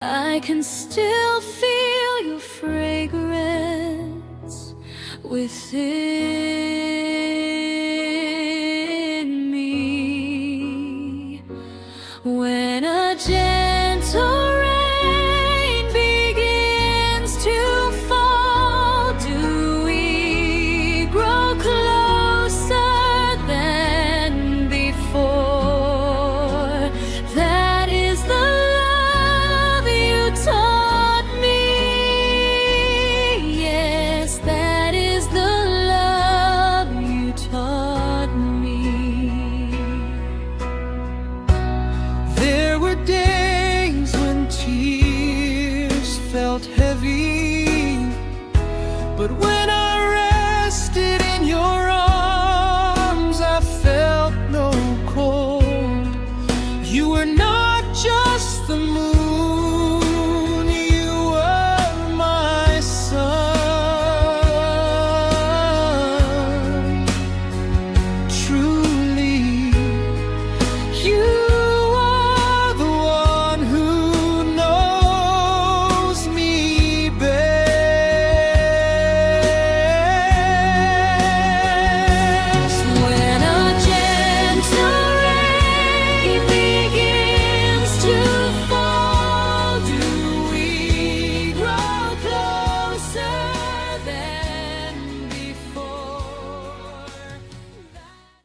I can still feel your fragrance within me. When a gentle rain begins to fall, do we grow closer than before? That is the love you taught me. Yes, that is the love you taught me. There were days when tears felt heavy, but when I